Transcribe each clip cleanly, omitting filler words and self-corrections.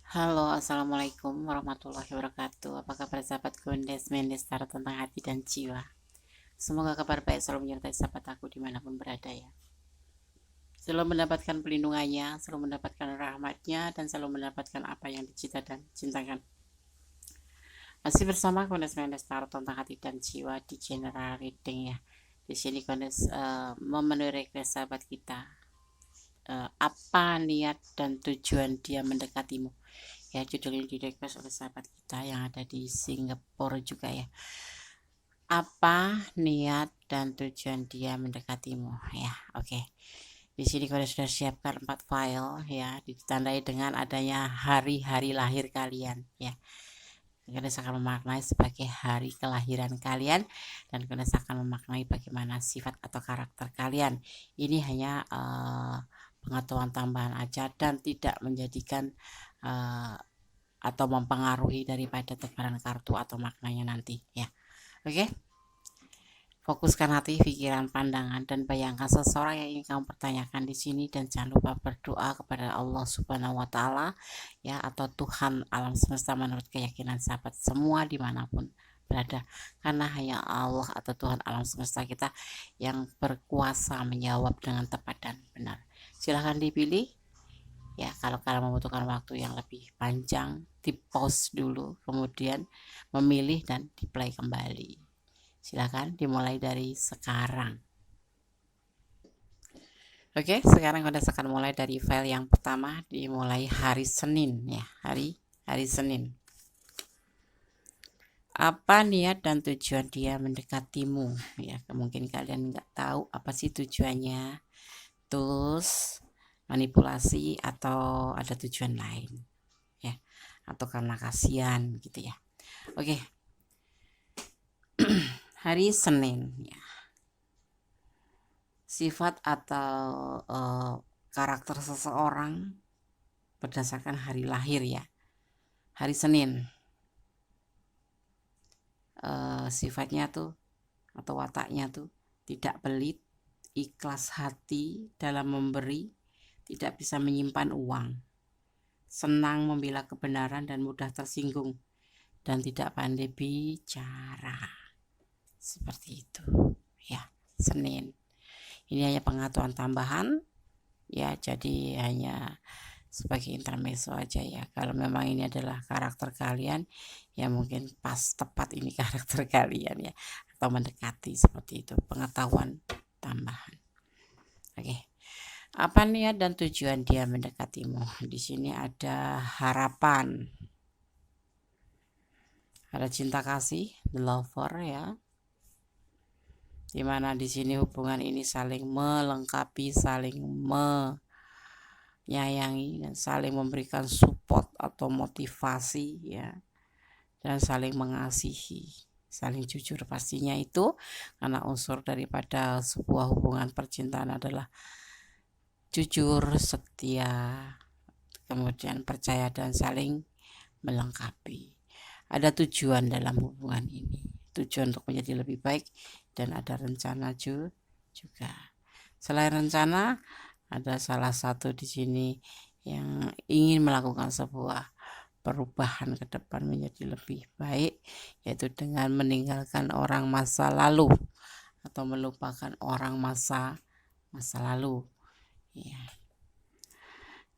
Halo, assalamualaikum warahmatullahi wabarakatuh. Apa kabar sahabat Gondes Mendestar tentang hati dan jiwa? Semoga kabar baik selalu menyertai sahabat aku dimanapun berada ya. Selalu mendapatkan pelindungannya, selalu mendapatkan rahmatnya, dan selalu mendapatkan apa yang dicita dan cintakan. Masih bersama Gondes Mendestar tentang hati dan jiwa di general reading ya. Di sini Gondes memenuhi request sahabat kita. Apa niat dan tujuan dia mendekatimu? Ya, judul ini di request oleh sahabat kita yang ada di Singapura juga ya. Apa niat dan tujuan dia mendekatimu ya? Oke. Di sini kalian sudah siapkan 4 file ya, ditandai dengan adanya hari-hari lahir kalian ya. Kalian akan memaknai sebagai hari kelahiran kalian dan kalian akan memaknai bagaimana sifat atau karakter kalian. Ini hanya pengetahuan tambahan aja dan tidak menjadikan atau mempengaruhi daripada tebaran kartu atau maknanya nanti ya. Oke. Fokuskan hati, pikiran, pandangan, dan bayangkan seseorang yang ingin kamu pertanyakan di sini, dan jangan lupa berdoa kepada Allah Subhanahu wa Ta'ala ya, atau Tuhan alam semesta menurut keyakinan sahabat semua dimanapun berada, karena hanya Allah atau Tuhan alam semesta kita yang berkuasa menjawab dengan tepat dan benar. Silahkan dipilih ya. Kalau kalian membutuhkan waktu yang lebih panjang, di pause dulu, kemudian memilih dan di play kembali. Silakan dimulai dari sekarang. Oke, sekarang kita akan mulai dari file yang pertama, dimulai hari Senin ya, hari Senin. Apa niat dan tujuan dia mendekatimu ya? Mungkin kalian nggak tahu apa sih tujuannya, tulus, manipulasi, atau ada tujuan lain ya, atau karena kasihan gitu ya. Oke. Hari Senin ya. Sifat atau karakter seseorang berdasarkan hari lahir ya. Hari Senin, sifatnya tuh atau wataknya tuh tidak pelit, ikhlas hati dalam memberi, tidak bisa menyimpan uang, senang membela kebenaran dan mudah tersinggung, dan tidak pandai bicara. Seperti itu ya, Senin. Ini hanya pengetahuan tambahan ya, jadi hanya sebagai intermezzo aja ya. Kalau memang ini adalah karakter kalian ya, mungkin pas tepat ini karakter kalian ya, atau mendekati, seperti itu, pengetahuan tambahan. Oke. Apa niat dan tujuan dia mendekatimu? Di sini ada harapan, ada cinta kasih, the lover ya, dimana di sini hubungan ini saling melengkapi, saling menyayangi, dan saling memberikan support atau motivasi ya, dan saling mengasihi, saling jujur pastinya itu, karena unsur daripada sebuah hubungan percintaan adalah jujur, setia, kemudian percaya dan saling melengkapi. Ada tujuan dalam hubungan ini, tujuan untuk menjadi lebih baik, dan ada rencana juga. Selain rencana, ada salah satu di sini yang ingin melakukan sebuah perubahan ke depan menjadi lebih baik, yaitu dengan meninggalkan orang masa lalu atau melupakan orang masa lalu ya.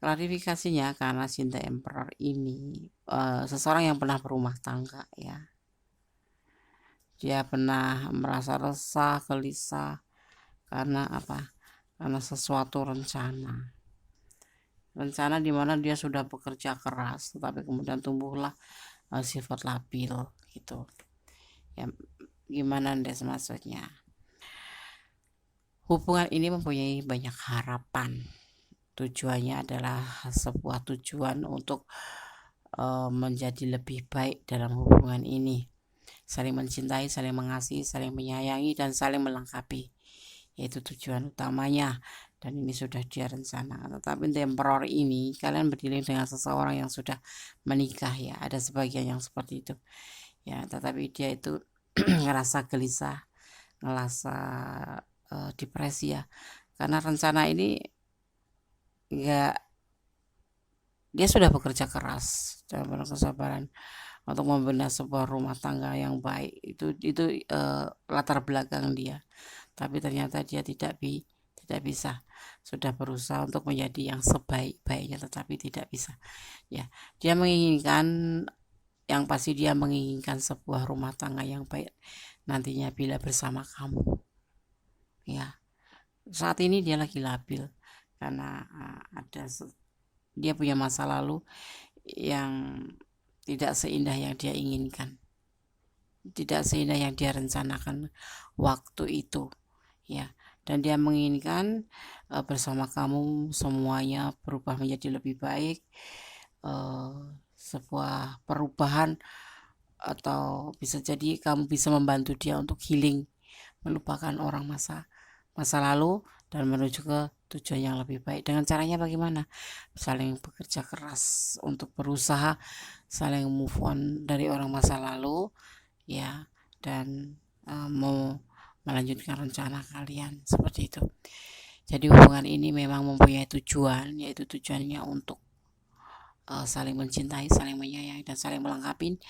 Klarifikasinya, karena cinta emperor ini seseorang yang pernah berumah tangga ya, dia pernah merasa resah, gelisah, karena apa? Karena sesuatu rencana di mana dia sudah bekerja keras, tetapi kemudian tumbuhlah sifat labil gitu ya. Gimana Des maksudnya? Hubungan ini mempunyai banyak harapan. Tujuannya adalah sebuah tujuan untuk menjadi lebih baik dalam hubungan ini, saling mencintai, saling mengasihi, saling menyayangi, dan saling melengkapi, yaitu tujuan utamanya. Dan ini sudah dia rencanakan. Tetapi temporary ini kalian berdiri dengan seseorang yang sudah menikah ya, ada sebagian yang seperti itu ya, tetapi dia itu ngerasa gelisah, ngerasa depresi ya, karena rencana ini nggak dia sudah bekerja keras dan berkesabaran untuk membina sebuah rumah tangga yang baik. Itu latar belakang dia. Tapi ternyata dia tidak bisa. Sudah berusaha untuk menjadi yang sebaik-baiknya, tetapi tidak bisa. Ya, dia menginginkan, yang pasti dia menginginkan sebuah rumah tangga yang baik nantinya bila bersama kamu. Ya, saat ini dia lagi labil karena dia punya masa lalu yang tidak seindah yang dia inginkan, tidak seindah yang dia rencanakan waktu itu, ya. Dan dia menginginkan bersama kamu semuanya berubah menjadi lebih baik, sebuah perubahan, atau bisa jadi kamu bisa membantu dia untuk healing, melupakan orang masa lalu dan menuju ke tujuan yang lebih baik. Dengan caranya bagaimana? Saling bekerja keras untuk berusaha saling move on dari orang masa lalu, ya, dan mau melanjutkan rencana kalian seperti itu. Jadi hubungan ini memang mempunyai tujuan, yaitu tujuannya untuk saling mencintai, saling menyayangi, dan saling melengkapi,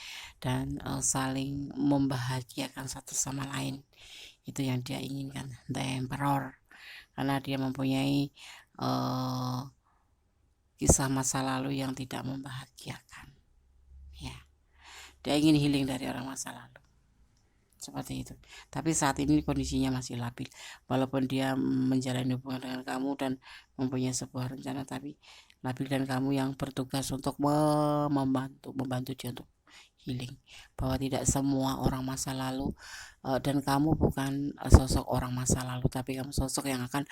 dan saling membahagiakan satu sama lain. Itu yang dia inginkan, The Emperor, karena dia mempunyai kisah masa lalu yang tidak membahagiakan, ya. Dia ingin healing dari orang masa lalu, seperti itu. Tapi saat ini kondisinya masih labil, walaupun dia menjalani hubungan dengan kamu dan mempunyai sebuah rencana, tapi labil, dan kamu yang bertugas untuk membantu dia untuk healing, bahwa tidak semua orang masa lalu, dan kamu bukan sosok orang masa lalu, tapi kamu sosok yang akan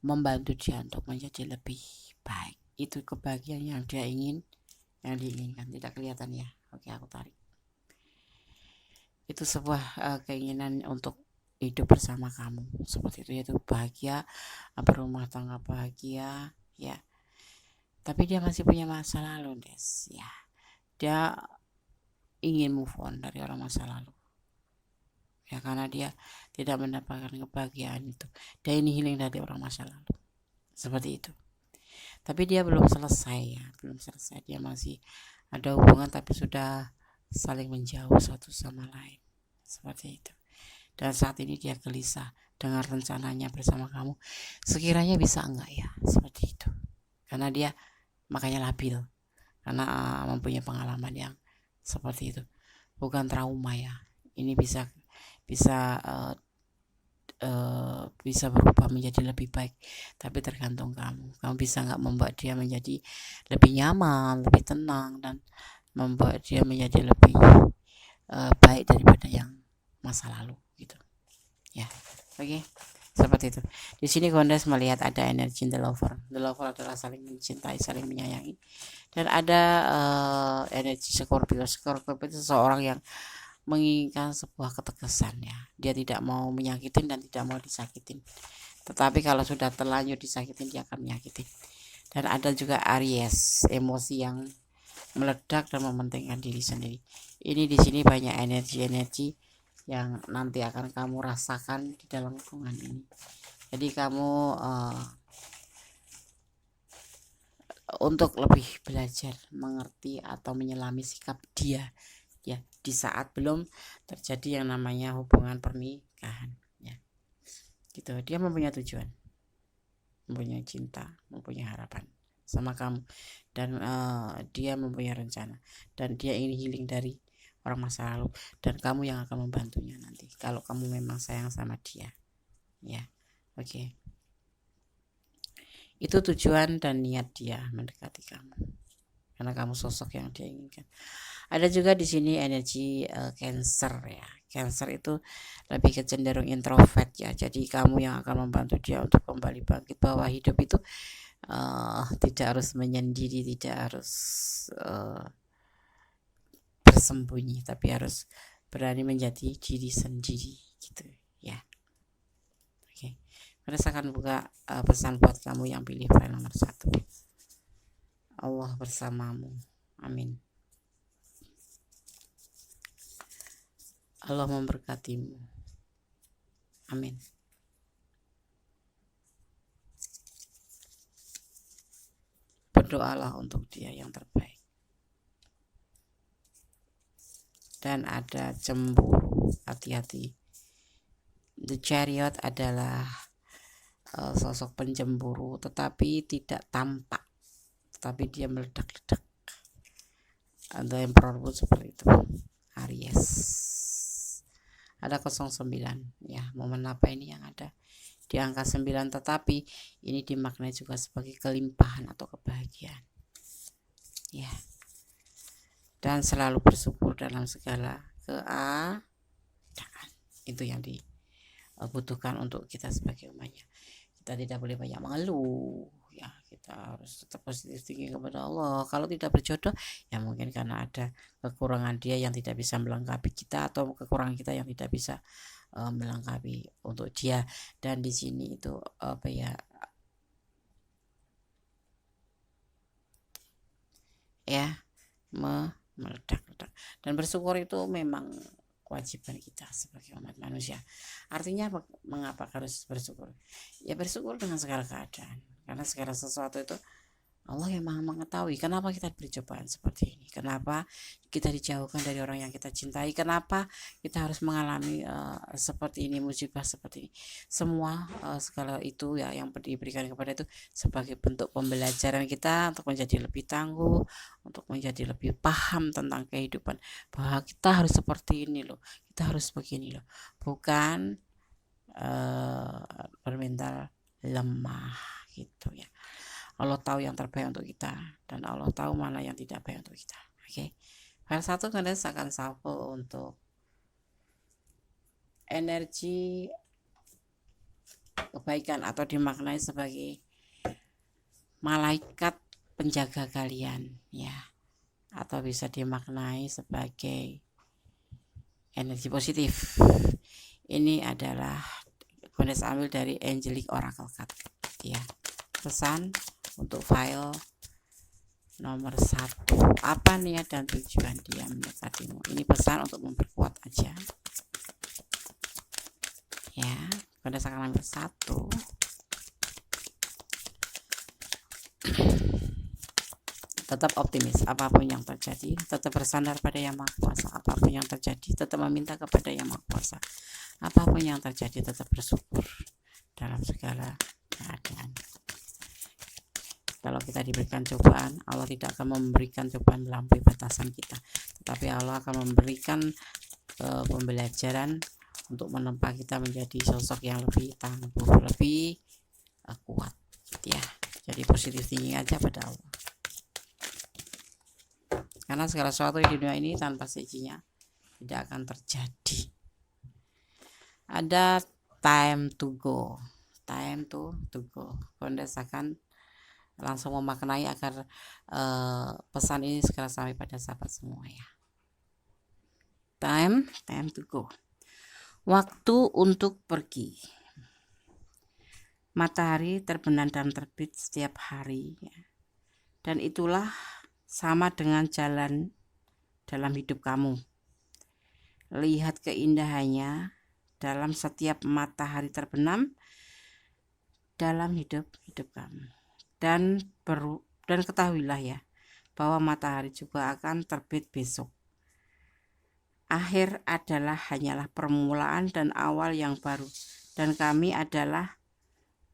membantu dia untuk menjadi lebih baik. Itu kebahagiaan yang dia diinginkan. Tidak kelihatan ya? Oke, aku tarik. Itu sebuah keinginan untuk hidup bersama kamu, seperti itu, yaitu bahagia, berumah tangga bahagia, ya. Tapi dia masih punya masa lalu, Des, ya. Dia ingin move on dari orang masa lalu, ya, karena dia tidak mendapatkan kebahagiaan itu. Dia ini healing dari orang masa lalu, seperti itu. Tapi dia belum selesai, ya, belum selesai. Dia masih ada hubungan, tapi sudah saling menjauh satu sama lain, seperti itu. Dan saat ini dia gelisah dengan rencananya bersama kamu. Sekiranya bisa enggak ya, seperti itu. Karena dia makanya labil, karena mempunyai pengalaman yang seperti itu. Bukan trauma, ya. Ini bisa berubah menjadi lebih baik, tapi tergantung kamu. Kamu bisa nggak membuat dia menjadi lebih nyaman, lebih tenang, dan membuat dia menjadi lebih baik daripada yang masa lalu, gitu, ya. Oke, seperti itu. Di sini Gondes melihat ada energi the lover. The lover adalah saling mencintai, saling menyayangi. Dan ada energi Scorpio. Scorpio itu seseorang yang menginginkan sebuah ketegasan, ya. Dia tidak mau menyakitin dan tidak mau disakitin. Tetapi kalau sudah terlanjur disakitin, dia akan menyakitin. Dan ada juga Aries, emosi yang meledak dan mementingkan diri sendiri. Ini di sini banyak energi-energi yang nanti akan kamu rasakan di dalam hubungan ini. Jadi kamu untuk lebih belajar mengerti atau menyelami sikap dia, ya, di saat belum terjadi yang namanya hubungan pernikahan, ya, gitu. Dia mempunyai tujuan, mempunyai cinta, mempunyai harapan sama kamu, dan dia mempunyai rencana, dan dia ingin healing dari orang masa lalu, dan kamu yang akan membantunya nanti kalau kamu memang sayang sama dia, ya. Oke. Itu tujuan dan niat dia mendekati kamu, karena kamu sosok yang dia inginkan. Ada juga di sini energi Cancer, ya. Cancer itu lebih ke cenderung introvert, ya. Jadi kamu yang akan membantu dia untuk kembali bangkit, bahwa hidup itu tidak harus menyendiri, tidak harus bersembunyi, tapi harus berani menjadi diri sendiri, gitu, ya. Oke. Saya akan buka pesan buat kamu yang pilih file nomor 1. Allah bersamamu. Amin. Allah memberkatimu. Amin. berdoalah untuk dia yang terbaik. Dan ada cemburu, hati-hati. The Chariot adalah sosok pencemburu, tetapi tidak tampak, tetapi dia meledak-ledak. Ada Emperor pun seperti itu. Aries. Ada 09 ya, momen apa ini yang ada di angka 9, tetapi ini dimaknai juga sebagai kelimpahan atau kebahagiaan ya. Dan selalu bersyukur dalam segala keadaan. Itu yang dibutuhkan untuk kita sebagai umatnya. Kita tidak boleh banyak mengeluh ya, kita harus tetap positif thinking kepada Allah. Kalau tidak berjodoh ya mungkin karena ada kekurangan dia yang tidak bisa melengkapi kita, atau kekurangan kita yang tidak bisa melengkapi untuk dia. Dan di sini itu apa ya, meledak-ledak. Dan bersyukur itu memang kewajiban kita sebagai umat manusia. Artinya mengapa harus bersyukur? Ya bersyukur dengan segala keadaan, karena segala sesuatu itu Allah yang maha mengetahui. Kenapa kita diberi cobaan seperti ini? Kenapa kita dijauhkan dari orang yang kita cintai? Kenapa kita harus mengalami seperti ini, musibah seperti ini? Semua segala itu ya yang diberikan kepada itu sebagai bentuk pembelajaran kita untuk menjadi lebih tangguh, untuk menjadi lebih paham tentang kehidupan, bahwa kita harus seperti ini loh, kita harus begini loh, bukan bermental lemah gitu ya. Allah tahu yang terbaik untuk kita, dan Allah tahu mana yang tidak baik untuk kita. Oke. File 1 kemudian akan shuffle untuk energi kebaikan, atau dimaknai sebagai malaikat penjaga kalian ya, atau bisa dimaknai sebagai energi positif. Ini adalah Gondes ambil dari Angelic Oracle Card ya. Pesan untuk file nomor 1, apa niat dan tujuan dia mendekatimu? Ini pesan untuk memperkuat aja ya. Berdasarkan nomor 1, tetap optimis apapun yang terjadi, tetap bersandar pada Yang Maha Kuasa. Apapun yang terjadi, tetap meminta kepada Yang Maha Kuasa. Apapun yang terjadi, tetap bersyukur dalam segala keadaan. Kalau kita diberikan cobaan, Allah tidak akan memberikan cobaan melampaui batasan kita, tetapi Allah akan memberikan pembelajaran untuk menempa kita menjadi sosok yang lebih tangguh, lebih kuat ya. Jadi positif thinking aja pada Allah, karena segala sesuatu di dunia ini tanpa seizinnya tidak akan terjadi. Ada time to go, time to go. Gondes akan langsung memaknai agar pesan ini segera sampai pada sahabat semua ya. Time to go. Waktu untuk pergi. Matahari terbenam dan terbit setiap hari ya. Dan itulah sama dengan jalan dalam hidup kamu. Lihat keindahannya dalam setiap matahari terbenam dalam hidup kamu. Dan ketahuilah ya, bahwa matahari juga akan terbit besok. Akhir adalah hanyalah permulaan dan awal yang baru, dan kami adalah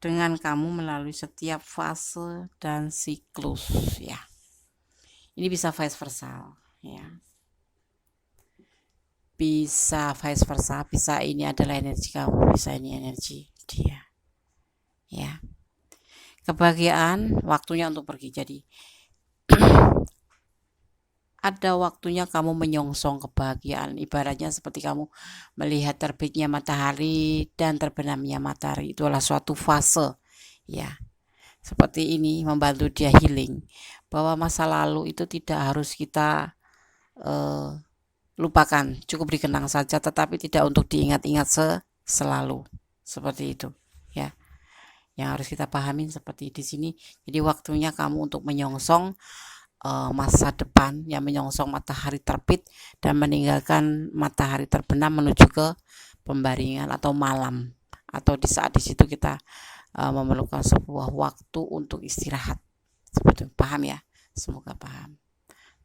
dengan kamu melalui setiap fase dan siklus ya. Ini bisa vice versa ya, bisa vice versa, bisa ini adalah energi kamu, bisa ini energi dia ya. Kebahagiaan waktunya untuk pergi. Jadi ada waktunya kamu menyongsong kebahagiaan. Ibaratnya seperti kamu melihat terbitnya matahari dan terbenamnya matahari. Itulah suatu fase ya. Seperti ini membantu dia healing, bahwa masa lalu itu tidak harus kita lupakan, cukup dikenang saja, tetapi tidak untuk diingat-ingat selalu. Seperti itu ya. Yang harus kita pahamin seperti di sini. Jadi waktunya kamu untuk menyongsong masa depan, yang menyongsong matahari terbit dan meninggalkan matahari terbenam menuju ke pembaringan atau malam, atau di saat di situ kita memerlukan sebuah waktu untuk istirahat Seperti paham ya, semoga paham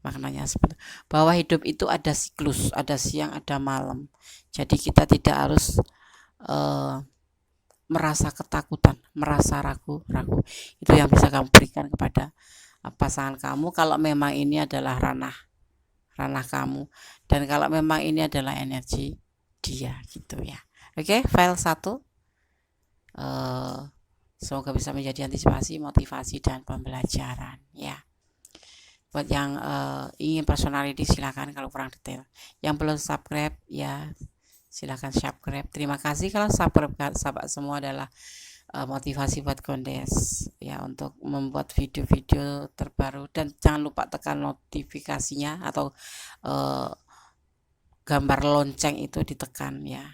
maknanya. Seperti bahwa hidup itu ada siklus, ada siang ada malam, jadi kita tidak harus merasa ketakutan, merasa ragu-ragu. Itu yang bisa kamu berikan kepada pasangan kamu kalau memang ini adalah ranah kamu, dan kalau memang ini adalah energi dia gitu ya. Oke, file 1 semoga bisa menjadi antisipasi, motivasi, dan pembelajaran ya. Buat yang ingin personality silakan, kalau kurang detail. Yang belum subscribe ya silakan subscribe. Terima kasih. Kalau subscribe sahabat semua adalah motivasi buat Gondes ya untuk membuat video-video terbaru, dan jangan lupa tekan notifikasinya atau gambar lonceng itu ditekan ya.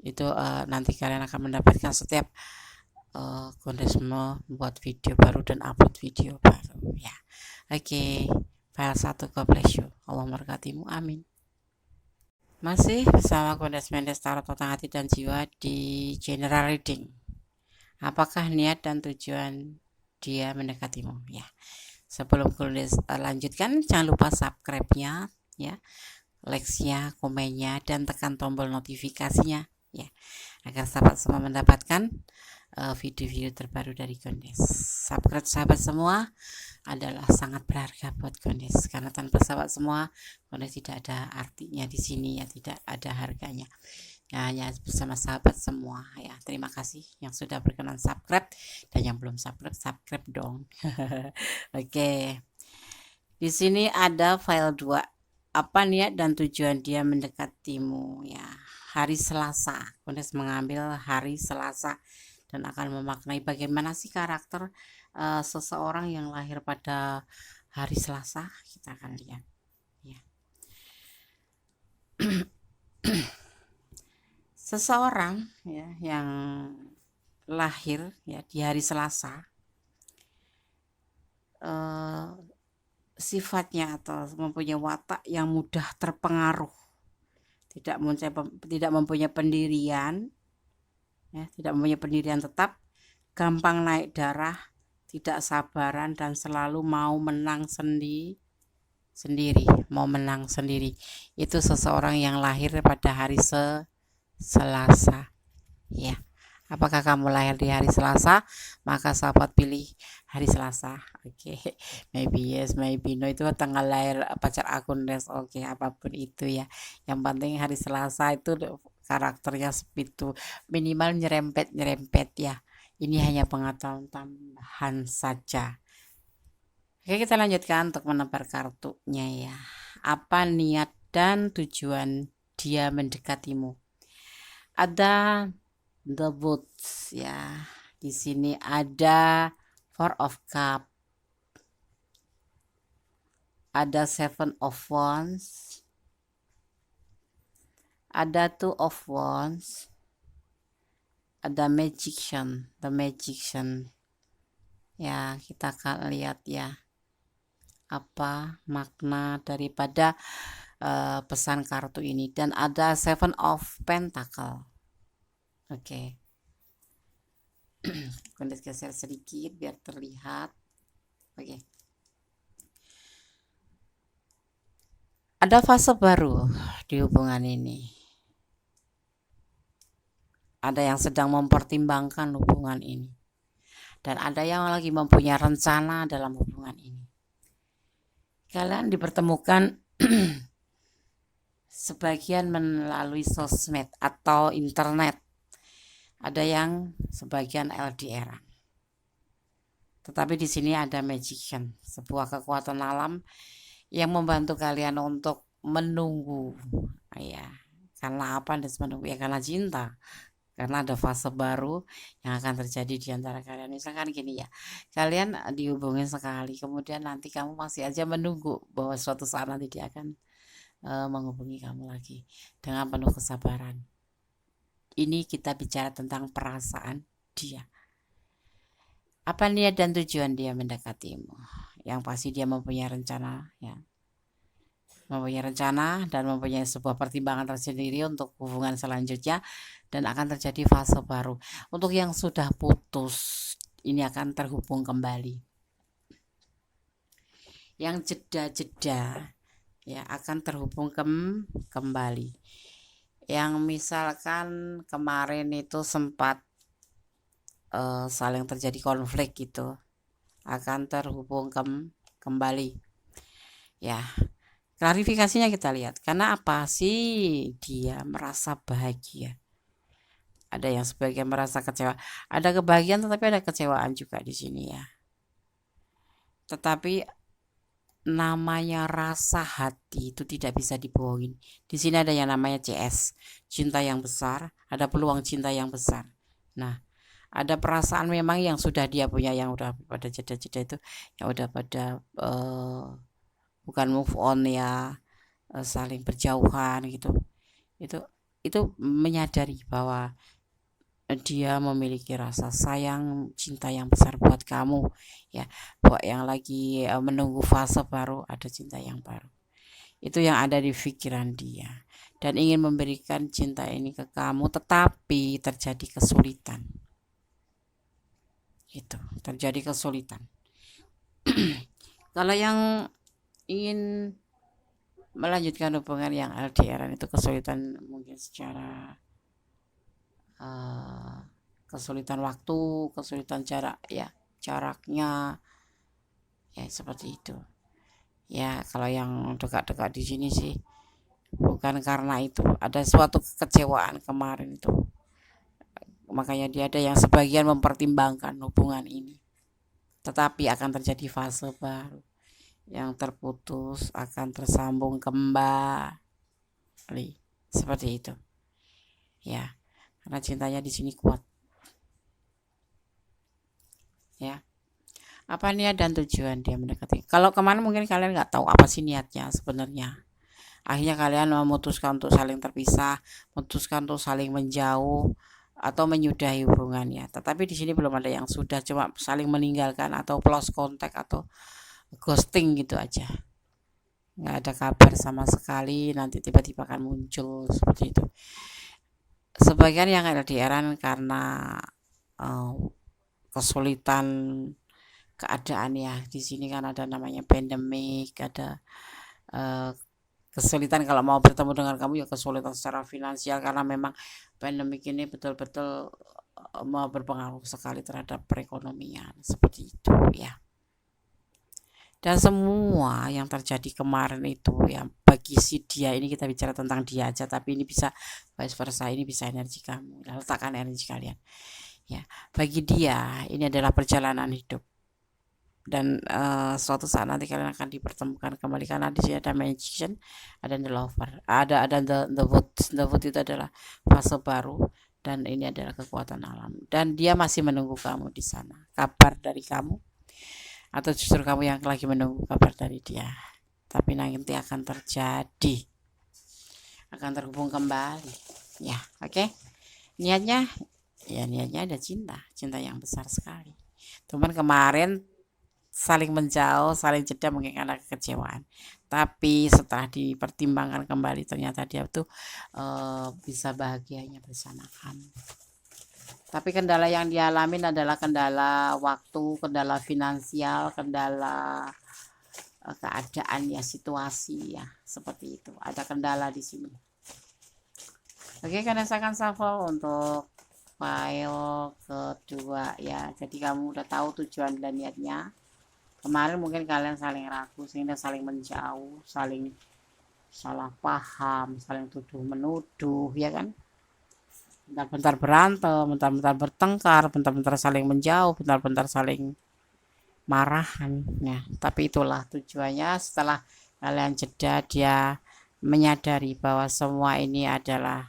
Itu nanti kalian akan mendapatkan setiap Gondes membuat video baru dan upload video baru ya. Oke, file 1, God bless you, Allah memberkatimu, amin. Masih bersama Gondes Mendes Tarot Tentang Hati dan Jiwa di General Reading. Apakah niat dan tujuan dia mendekatimu ya. Sebelum Gondes lanjutkan, jangan lupa subscribe-nya ya, like-nya, komennya, dan tekan tombol notifikasinya ya, agar sahabat semua mendapatkan video-video terbaru dari Gondes. Subscribe sahabat semua adalah sangat berharga buat Gondes, karena tanpa sahabat semua Gondes tidak ada artinya di sini ya, tidak ada harganya. Ya, hanya bersama sahabat semua ya. Terima kasih yang sudah berkenan subscribe, dan yang belum subscribe dong. Oke. Di sini ada file 2. Apa niat dan tujuan dia mendekatimu ya. Hari Selasa. Gondes mengambil hari Selasa dan akan memaknai bagaimana sih karakter seseorang yang lahir pada hari Selasa. Kita akan lihat ya. Seseorang ya yang lahir ya di hari Selasa, sifatnya atau mempunyai watak yang mudah terpengaruh, tidak mempunyai pendirian ya, tidak mempunyai pendirian tetap, gampang naik darah, tidak sabaran, dan selalu mau menang sendiri, mau menang sendiri. Itu seseorang yang lahir pada hari Selasa ya. Apakah kamu lahir di hari Selasa? Maka sahabat pilih hari Selasa. Oke, maybe yes, maybe no, itu tanggal lahir pacar akun des. Oke, apapun itu ya, yang penting hari Selasa itu karakternya seperti itu, minimal nyerempet ya. Ini hanya pengetahuan tambahan saja. Oke, kita lanjutkan untuk menebar kartunya ya. Apa niat dan tujuan dia mendekatimu? Ada the boots ya. Di sini ada Four of Cup, ada Seven of Wands, ada Two of Wands, ada Magician, the Magician. Ya, kita akan lihat ya apa makna daripada pesan kartu ini, dan ada Seven of Pentacle. Oke. Gondes geser sedikit biar terlihat. Oke. Ada fase baru di hubungan ini. Ada yang sedang mempertimbangkan hubungan ini, dan ada yang lagi mempunyai rencana dalam hubungan ini. Kalian dipertemukan sebagian melalui sosmed atau internet, ada yang sebagian LDR. Tetapi di sini ada Magician, sebuah kekuatan alam yang membantu kalian untuk menunggu ya. Karena apa Anda menunggu? Ya karena cinta, karena ada fase baru yang akan terjadi di antara kalian. Misalkan gini ya, kalian dihubungin sekali, kemudian nanti kamu masih aja menunggu bahwa suatu saat nanti dia akan menghubungi kamu lagi dengan penuh kesabaran. Ini kita bicara tentang perasaan dia. Apa niat dan tujuan dia mendekatimu? Yang pasti dia mempunyai rencana ya. Mempunyai rencana dan mempunyai sebuah pertimbangan tersendiri untuk hubungan selanjutnya, dan akan terjadi fase baru. Untuk yang sudah putus, ini akan terhubung kembali. yang jeda-jeda ya akan terhubung kembali. Yang misalkan kemarin itu sempat saling terjadi konflik gitu, akan terhubung kembali. Ya, klarifikasinya kita lihat. Karena apa sih dia merasa bahagia? Ada yang sebagian merasa kecewa. Ada kebahagiaan tetapi ada kecewaan juga di sini ya. Tetapi namanya rasa hati itu tidak bisa dibohongin. Di sini ada yang namanya CS, cinta yang besar, ada peluang cinta yang besar. Nah, ada perasaan memang yang sudah dia punya, yang udah pada jeda-jeda itu, yang udah pada bukan move on ya, saling berjauhan gitu. Itu menyadari bahwa dia memiliki rasa sayang, cinta yang besar buat kamu ya. Buat yang lagi menunggu fase baru, ada cinta yang baru. Itu yang ada di pikiran dia. Dan ingin memberikan cinta ini ke kamu, tetapi terjadi kesulitan. Itu, terjadi kesulitan. Kalau yang ingin melanjutkan hubungan yang LDR itu kesulitan mungkin secara kesulitan waktu, kesulitan jarak ya, jaraknya ya seperti itu. Ya, kalau yang dekat-dekat di sini sih bukan karena itu, ada suatu kekecewaan kemarin itu. Makanya dia ada yang sebagian mempertimbangkan hubungan ini. Tetapi akan terjadi fase baru. Yang terputus akan tersambung kembali. Seperti itu. Ya, karena cintanya di sini kuat. Ya. Apa niat dan tujuan dia mendekati? Kalau kemana mungkin kalian nggak tahu apa sih niatnya sebenarnya. Akhirnya kalian memutuskan untuk saling terpisah, memutuskan untuk saling menjauh atau menyudahi hubungannya. Tetapi di sini belum ada yang sudah, cuma saling meninggalkan atau lost contact atau ghosting gitu aja. Nggak ada kabar sama sekali, nanti tiba-tiba akan muncul seperti itu. Sebagian yang LDRan karena kesulitan keadaan ya. Di sini kan ada namanya pandemik, ada kesulitan kalau mau bertemu dengan kamu ya, kesulitan secara finansial karena memang pandemik ini betul-betul berpengaruh sekali terhadap perekonomian seperti itu ya. Dan semua yang terjadi kemarin itu ya, bagi si dia ini, kita bicara tentang dia aja, tapi ini bisa vice versa, ini bisa energi kamu, letakkan energi kalian ya. Bagi dia ini adalah perjalanan hidup, dan suatu saat nanti kalian akan dipertemukan kembali, karena di sini ada magician, ada the lover, ada the wood. The wood itu adalah fase baru, dan ini adalah kekuatan alam, dan dia masih menunggu kamu di sana, kabar dari kamu, atau justru kamu yang lagi menunggu kabar dari dia. Tapi nanti akan terjadi, akan terhubung kembali ya. Oke. Niatnya ada cinta yang besar sekali. Teman kemarin saling menjauh, saling jeda mungkin karena kekecewaan. Tapi setelah dipertimbangkan kembali, ternyata dia tuh bisa bahagianya bersama kamu. Tapi kendala yang dialami adalah kendala waktu, kendala finansial, kendala keadaan ya, situasi ya, seperti itu. Ada kendala di sini. Oke, karena saya akan shuffle untuk file kedua ya. Jadi kamu udah tahu tujuan dan niatnya. Kemarin mungkin kalian saling ragu sehingga saling menjauh, saling salah paham, saling tuduh menuduh ya kan. Bentar-bentar berantem, bentar-bentar bertengkar, bentar-bentar saling menjauh, bentar-bentar saling marahan ya. Tapi itulah tujuannya. Setelah kalian jeda, dia menyadari bahwa semua ini adalah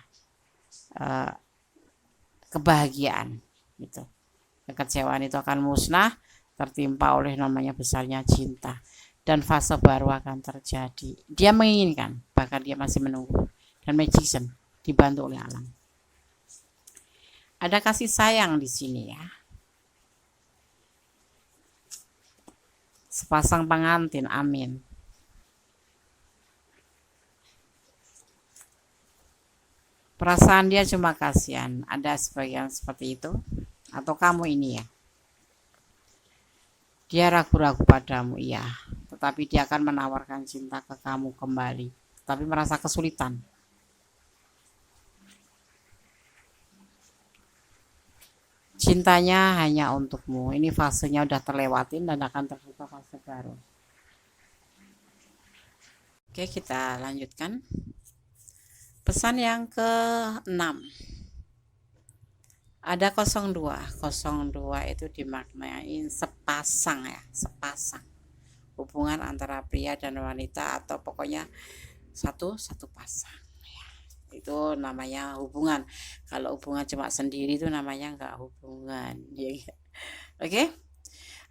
kebahagiaan gitu. Kekecewaan itu akan musnah, tertimpa oleh namanya besarnya cinta, dan fase baru akan terjadi. Dia menginginkan, bahkan dia masih menunggu, dan magician dibantu oleh alam. Ada kasih sayang di sini ya. Sepasang pengantin, amin. Perasaan dia cuma kasihan, ada sebagian seperti itu, atau kamu ini ya. Dia ragu-ragu padamu, iya. tetapi dia akan menawarkan cinta ke kamu kembali, tapi merasa kesulitan. Cintanya hanya untukmu. Ini fasenya udah terlewatin dan akan terbuka fase baru. Oke, kita lanjutkan. Pesan yang ke-6. Ada 02. 02 itu dimaknai sepasang ya, sepasang. Hubungan antara pria dan wanita atau pokoknya satu pasang. Itu namanya hubungan. Kalau hubungan cuma sendiri itu namanya enggak hubungan, ya. Oke?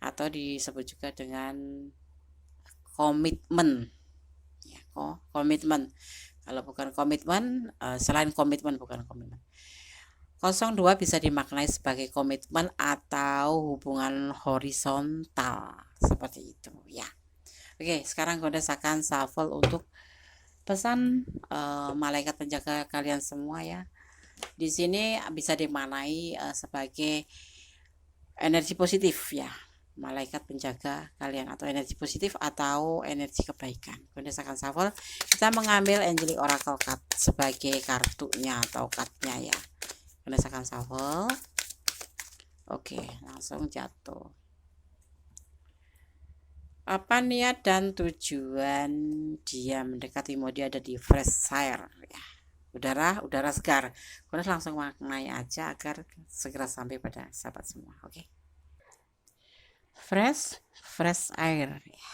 Atau disebut juga dengan komitmen. Ya, komitmen. Kalau bukan komitmen, selain komitmen bukan komitmen. 02 bisa dimaknai sebagai komitmen atau hubungan horizontal seperti itu, ya. Oke, sekarang Gondes akan shuffle untuk pesan malaikat penjaga kalian semua ya. Di sini bisa dimaknai sebagai energi positif ya, malaikat penjaga kalian, atau energi positif atau energi kebaikan. Gondes akan shuffle. Kita mengambil Angelic Oracle card sebagai kartunya atau cardnya ya. Gondes akan shuffle. Oke, langsung jatuh. Apa niat dan tujuan dia mendekatimu? Dia ada di fresh air ya. Udara segar. Gondes langsung maknai aja agar segera sampai pada sahabat semua. Oke. Fresh air ya.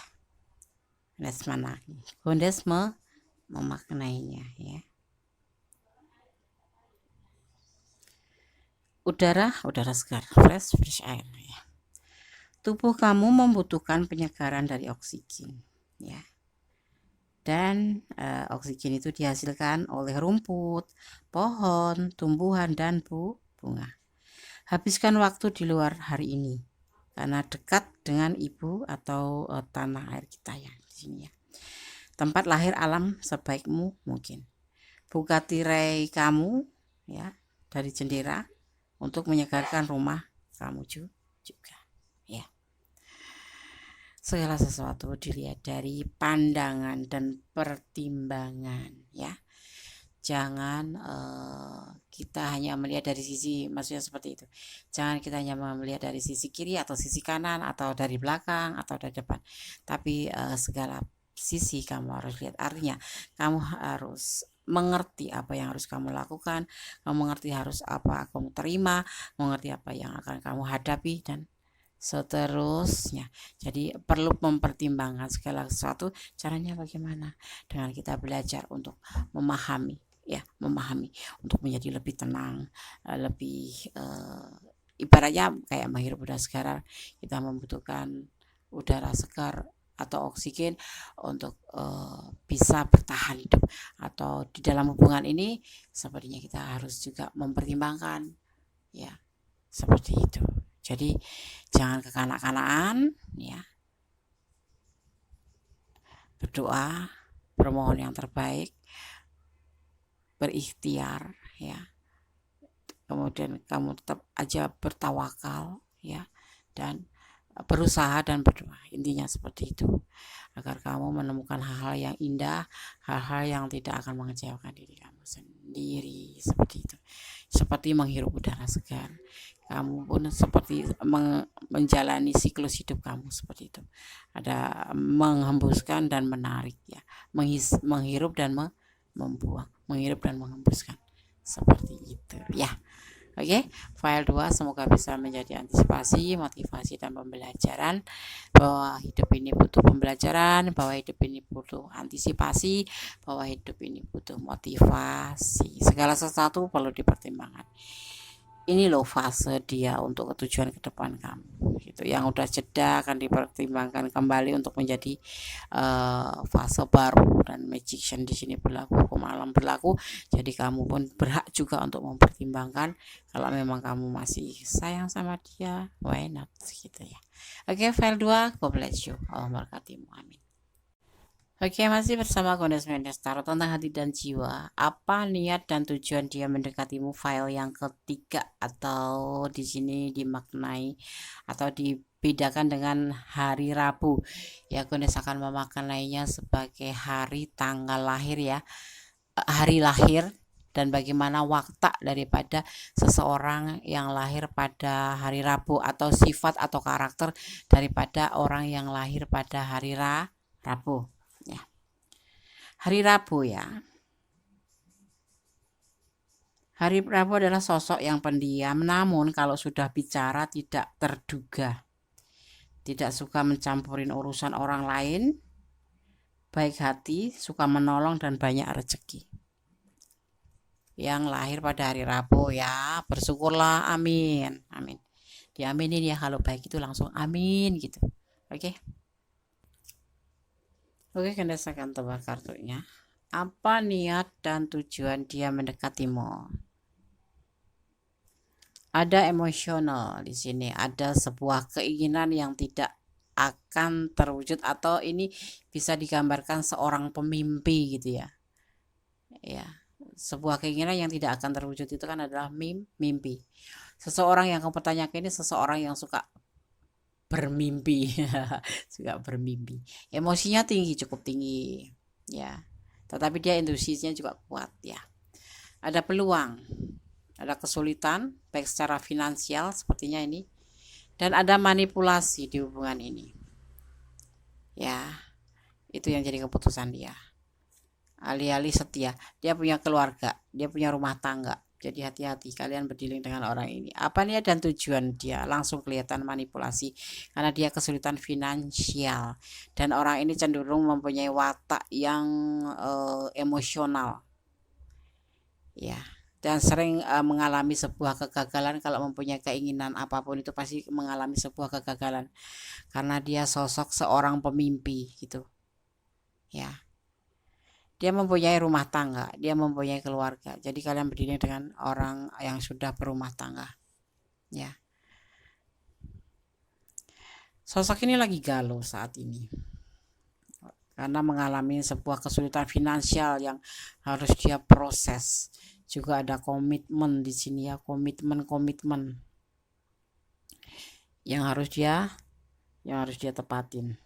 Gondes mana? Gondes memaknainya ya. Udara segar, fresh air ya. Tubuh kamu membutuhkan penyegaran dari oksigen ya. Dan oksigen itu dihasilkan oleh rumput, pohon, tumbuhan, dan bunga. Habiskan waktu di luar hari ini karena dekat dengan ibu atau tanah air kita ya di sini ya. Tempat lahir alam sebaikmu mungkin. Buka tirai kamu ya dari jendela untuk menyegarkan rumah kamu juga ya. Segala sesuatu dilihat dari pandangan dan pertimbangan ya. Jangan kita hanya melihat dari sisi, maksudnya seperti itu. Jangan kita hanya melihat dari sisi kiri atau sisi kanan atau dari belakang atau dari depan. Tapi segala sisi kamu harus lihat. Artinya kamu harus mengerti apa yang harus kamu lakukan, kamu mengerti harus apa kamu terima, mengerti apa yang akan kamu hadapi dan seterusnya. Jadi perlu mempertimbangkan segala sesuatu. Caranya bagaimana? Dengan kita belajar untuk memahami untuk menjadi lebih tenang, lebih ibaratnya kayak menghirup udara segar. Kita membutuhkan udara segar atau oksigen untuk bisa bertahan hidup. Atau di dalam hubungan ini sepertinya kita harus juga mempertimbangkan ya, seperti itu. Jadi jangan kekanak-kanakan ya. Berdoa, bermohon yang terbaik, berikhtiar ya. Kemudian kamu tetap aja bertawakal ya, dan berusaha dan berdoa. Intinya seperti itu, agar kamu menemukan hal-hal yang indah, hal-hal yang tidak akan mengecewakan diri kamu sendiri. Seperti itu, seperti menghirup udara segar. Kamu pun seperti menjalani siklus hidup kamu seperti itu. Ada menghembuskan dan menarik ya, menghirup dan membuang, menghirup dan menghembuskan, seperti itu ya. Oke, file 2 semoga bisa menjadi antisipasi, motivasi, dan pembelajaran bahwa hidup ini butuh pembelajaran, bahwa hidup ini butuh antisipasi, bahwa hidup ini butuh motivasi. Segala sesuatu perlu dipertimbangkan. Ini loh fase dia untuk tujuan ke depan kamu gitu. Yang udah jeda akan dipertimbangkan kembali untuk menjadi fase baru, dan magician di sini berlaku, hukum alam berlaku. Jadi kamu pun berhak juga untuk mempertimbangkan. Kalau memang kamu masih sayang sama dia, why not gitu ya. Oke, file 2, God bless you. Allah memberkatimu, amin. Oke, masih bersama Gondes Mendes Tarot tentang hati dan jiwa. Apa niat dan tujuan dia mendekatimu? File yang ketiga, atau di sini dimaknai atau bedakan dengan hari Rabu ya. Gondes akan memaknainya sebagai hari tanggal lahir ya, hari lahir, dan bagaimana watak daripada seseorang yang lahir pada hari Rabu, atau sifat atau karakter daripada orang yang lahir pada hari Rabu ya. Hari Rabu ya, hari Rabu adalah sosok yang pendiam, namun kalau sudah bicara tidak terduga, tidak suka mencampurin urusan orang lain, baik hati, suka menolong, dan banyak rezeki. Yang lahir pada hari Rabu ya, bersyukurlah, amin, amin. Diaminin ya, kalau baik itu langsung amin gitu. Oke. Oke, Gandes akan tebak kartunya. Apa niat dan tujuan dia mendekatimu? Ada emosional di sini, ada sebuah keinginan yang tidak akan terwujud, atau ini bisa digambarkan seorang pemimpi gitu ya. Ya, sebuah keinginan yang tidak akan terwujud itu kan adalah mimpi. Seseorang yang kamu pertanyakan ini seseorang yang suka bermimpi, suka bermimpi. Emosinya tinggi, cukup tinggi, ya. Tetapi dia intuisinya juga kuat ya. Ada peluang, ada kesulitan baik secara finansial sepertinya ini, dan ada manipulasi di hubungan ini ya. Itu yang jadi keputusan dia. Alih-alih setia, dia punya keluarga, dia punya rumah tangga, jadi hati-hati kalian berdealing dengan orang ini. Apa niat dan tujuan dia? Langsung kelihatan manipulasi, karena dia kesulitan finansial, dan orang ini cenderung mempunyai watak yang emosional ya, dan sering mengalami sebuah kegagalan. Kalau mempunyai keinginan apapun itu pasti mengalami sebuah kegagalan, karena dia sosok seorang pemimpi gitu ya. Dia mempunyai rumah tangga, dia mempunyai keluarga, jadi kalian berdiri dengan orang yang sudah berumah tangga ya. Sosok ini lagi galau saat ini karena mengalami sebuah kesulitan finansial yang harus dia proses. Juga ada komitmen di sini ya, komitmen yang harus dia tepatin,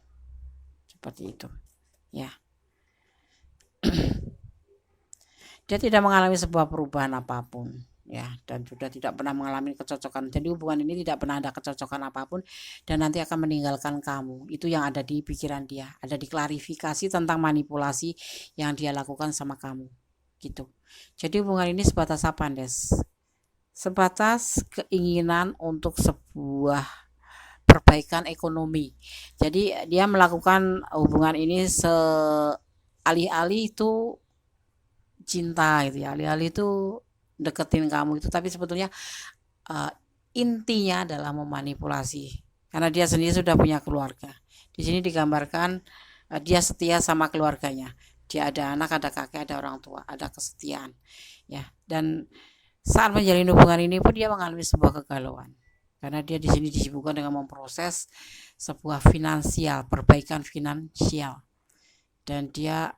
seperti itu ya. Dia tidak mengalami sebuah perubahan apapun ya, dan sudah tidak pernah mengalami kecocokan. Jadi hubungan ini tidak pernah ada kecocokan apapun, dan nanti akan meninggalkan kamu. Itu yang ada di pikiran dia, ada di klarifikasi tentang manipulasi yang dia lakukan sama kamu gitu. Jadi hubungan ini sebatas apa, Des? Sebatas keinginan untuk sebuah perbaikan ekonomi. Jadi dia melakukan hubungan ini alih-alih itu cinta gitu ya, alih-alih itu deketin kamu itu, tapi sebetulnya intinya adalah memanipulasi, karena dia sendiri sudah punya keluarga. Di sini digambarkan dia setia sama keluarganya. Dia ada anak, ada kakek, ada orang tua, ada kesetiaan ya. Dan saat menjalin hubungan ini pun dia mengalami sebuah kegalauan, karena dia di sini disibukkan dengan memproses sebuah finansial, perbaikan finansial, dan dia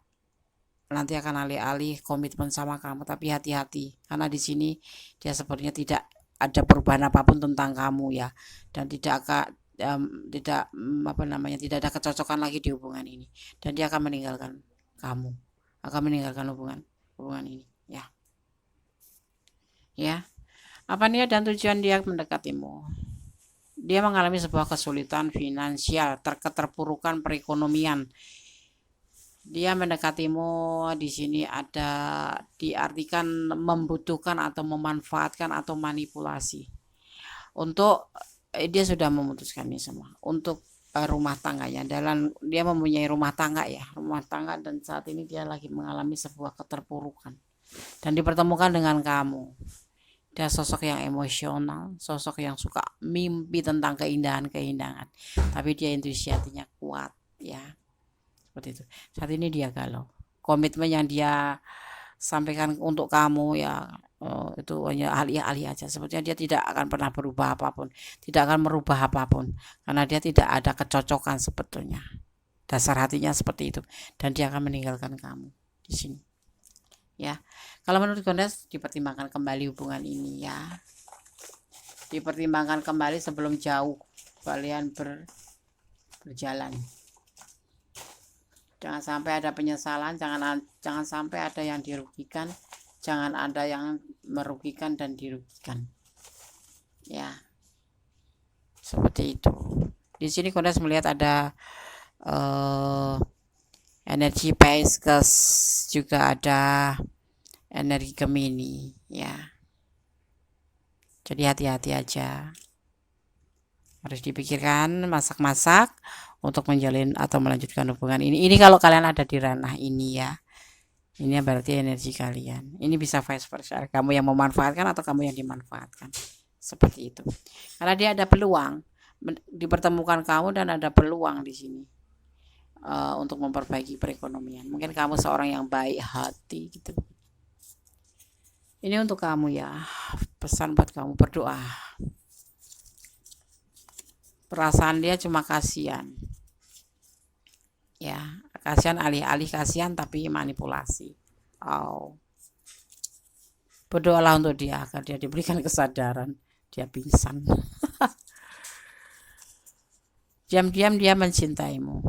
nanti akan alih-alih komitmen sama kamu. Tapi hati-hati, karena di sini dia sepertinya tidak ada perubahan apapun tentang kamu ya, dan tidak tidak ada kecocokan lagi di hubungan ini, dan dia akan meninggalkan kamu, akan meninggalkan hubungan ini ya. Apa niat dan tujuan dia mendekatimu? Dia mengalami sebuah kesulitan finansial, keterpurukan perekonomian. Dia mendekatimu di sini ada diartikan membutuhkan atau memanfaatkan atau manipulasi. Untuk dia sudah memutuskan ini semua untuk rumah tangganya. Dan dia mempunyai rumah tangga ya, rumah tangga, dan saat ini dia lagi mengalami sebuah keterpurukan dan dipertemukan dengan kamu. Dia sosok yang emosional, sosok yang suka mimpi tentang keindahan, tapi dia intuisi hatinya kuat ya. Seperti itu. Saat ini dia galau. Komitmen yang dia sampaikan untuk kamu ya, itu hanya alih-alih aja. Sepertinya dia tidak akan pernah berubah apapun, tidak akan merubah apapun, karena dia tidak ada kecocokan sebetulnya. Dasar hatinya seperti itu, dan dia akan meninggalkan kamu di sini. Ya, kalau menurut Gondes dipertimbangkan kembali hubungan ini ya. Dipertimbangkan kembali sebelum jauh kalian berjalan. Jangan sampai ada penyesalan, jangan sampai ada yang dirugikan, jangan ada yang merugikan dan dirugikan. Ya, seperti itu. Di sini Kondes melihat ada energi Pisces, juga ada energi Gemini, ya. Jadi hati-hati aja. Harus dipikirkan, masak-masak untuk menjalin atau melanjutkan hubungan ini. Ini kalau kalian ada di ranah ini ya. Ini berarti energi kalian. Ini bisa vice versa. Kamu yang memanfaatkan atau kamu yang dimanfaatkan. Seperti itu. Karena dia ada peluang dipertemukan kamu dan ada peluang di sini untuk memperbaiki perekonomian. Mungkin kamu seorang yang baik hati gitu. Ini untuk kamu ya. Pesan buat kamu, berdoa. Perasaan dia cuma kasihan. Ya, kasihan, alih-alih kasihan tapi manipulasi. Berdoalah untuk dia agar dia diberikan kesadaran. Dia pingsan. Diam-diam dia mencintaimu.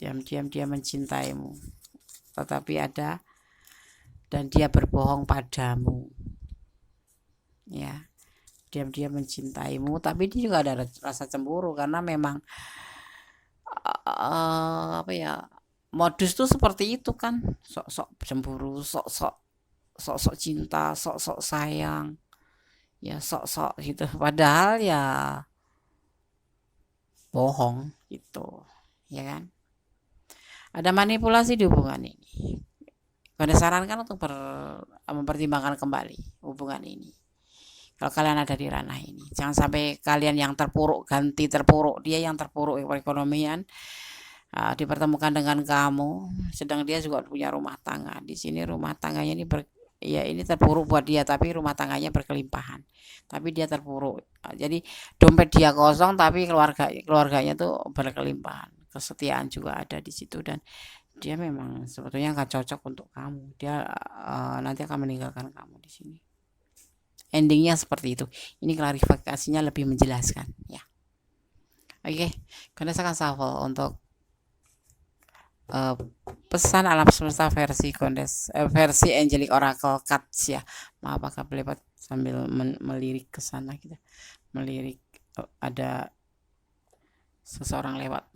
Diam-diam dia mencintaimu. Tetapi ada dan dia berbohong padamu. Ya. Diam-diam mencintaimu, tapi dia juga ada rasa cemburu karena memang modus tuh seperti itu kan, sok-sok cemburu, sok-sok cinta, sok-sok sayang, ya sok-sok gitu, padahal ya bohong gitu, ya kan. Ada manipulasi di hubungan ini. Pada sarankan untuk mempertimbangkan kembali hubungan ini. Kalau kalian ada di ranah ini, jangan sampai kalian yang terpuruk ganti terpuruk, dia yang terpuruk perekonomian dipertemukan dengan kamu, sedang dia juga punya rumah tangga. Di sini rumah tangganya ini ini terpuruk buat dia, tapi rumah tangganya berkelimpahan. Tapi dia terpuruk. Jadi dompet dia kosong, tapi keluarganya tuh berkelimpahan. Kesetiaan juga ada di situ dan dia memang sebetulnya nggak cocok untuk kamu. Dia nanti akan meninggalkan kamu di sini. Endingnya seperti itu. Ini klarifikasinya lebih menjelaskan ya. Oke, Kondes akan shuffle untuk pesan alam semesta versi Kondes, versi Angelic Oracle Cards ya. Maaf agak berlebat sambil melirik ke sana gitu. Melirik ada seseorang lewat.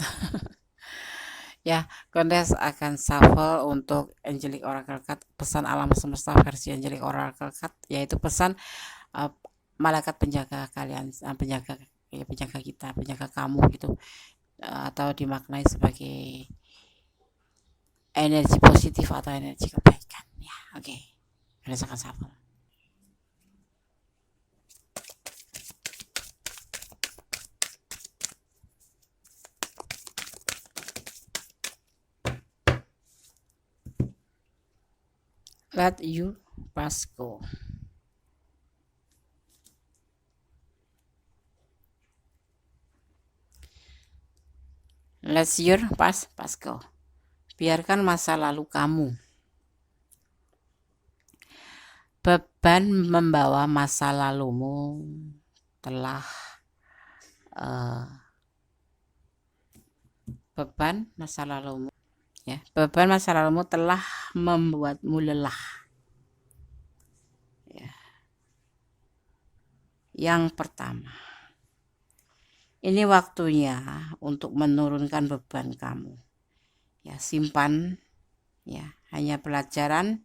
Ya, Kondes akan shuffle untuk Angelic Oracle Card, pesan alam semesta versi Angelic Oracle Card, yaitu pesan malaikat penjaga kalian, penjaga kita, penjaga kamu gitu, atau dimaknai sebagai energi positif atau energi kebaikan ya. Oke. Kondes akan shuffle. Let you pass go. Let your pass go. Biarkan masa lalu kamu. Beban membawa masa lalumu telah beban masa lalumu telah membuatmu lelah. Ya. Yang pertama, ini waktunya untuk menurunkan beban kamu. Ya, simpan ya, hanya pelajaran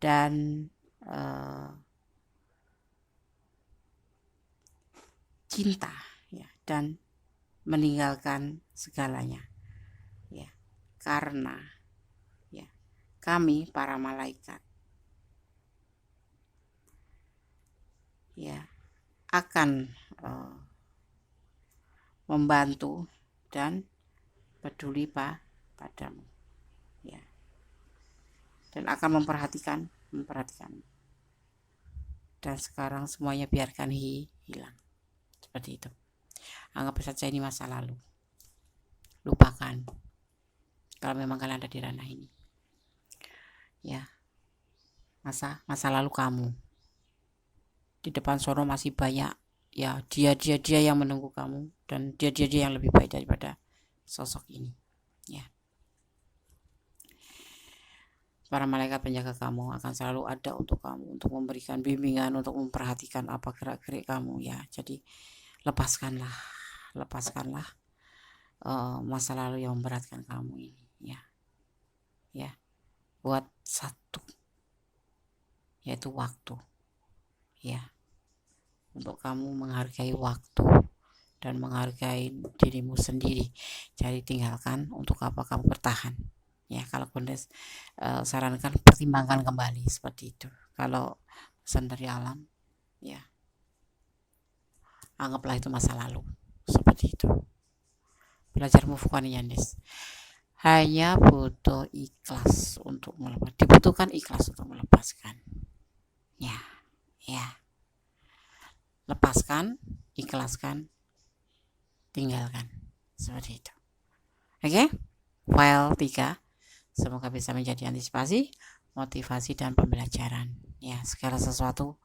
dan cinta ya, dan meninggalkan segalanya. Ya. Karena ya, kami para malaikat ya akan membantu dan peduli padamu ya, dan akan memperhatikan. Dan sekarang semuanya biarkan hilang seperti itu. Anggap saja ini masa lalu, lupakan kalau memang kalian ada di ranah ini ya. Masa lalu kamu di depan sono masih banyak ya dia yang menunggu kamu, dan dia yang lebih baik daripada sosok ini ya. Para malaikat penjaga kamu akan selalu ada untuk kamu, untuk memberikan bimbingan, untuk memperhatikan apa gerak-gerik kamu ya. Jadi lepaskanlah masa lalu yang memberatkan kamu ini ya. Buat satu, yaitu waktu ya, untuk kamu menghargai waktu dan menghargai dirimu sendiri. Jadi tinggalkan, untuk apa kamu bertahan ya. Kalau Gondes sarankan pertimbangkan kembali seperti itu. Kalau pesan dari alam ya, anggaplah itu masa lalu, seperti itu. Belajar move on ya Des. Hanya butuh ikhlas untuk melepas, dibutuhkan ikhlas untuk melepaskan ya. Lepaskan, ikhlaskan, tinggalkan, seperti itu. Oke, file 3 semoga bisa menjadi antisipasi, motivasi, dan pembelajaran ya. Segala sesuatu